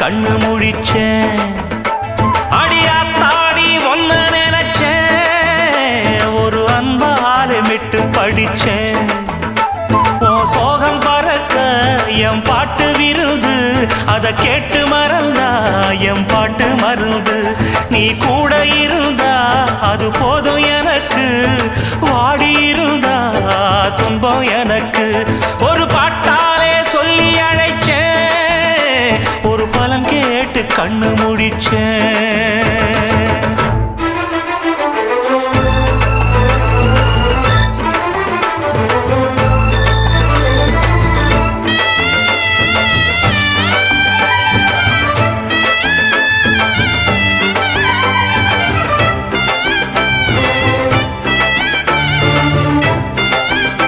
கண்ணு முழிச்சேன். அடியாத்தாடி ஒன்ன நினைச்சேன், ஒரு அன்பாலே மிட்டு படிச்சேன். ஓ சோகம் பறக்க என் பாட்டு விருது, அத கேட்டு மறந்தா என் பாட்டு மருந்து. நீ கூட இருந்தா அது போதும் எனக்கு, வாடி இருந்தா துன்பம் எனக்கு. ஒரு பாட்டாலே சொல்லி அழைச்சேன், ஒரு பலன் கேட்டு கண்ணு முடிச்சேன்.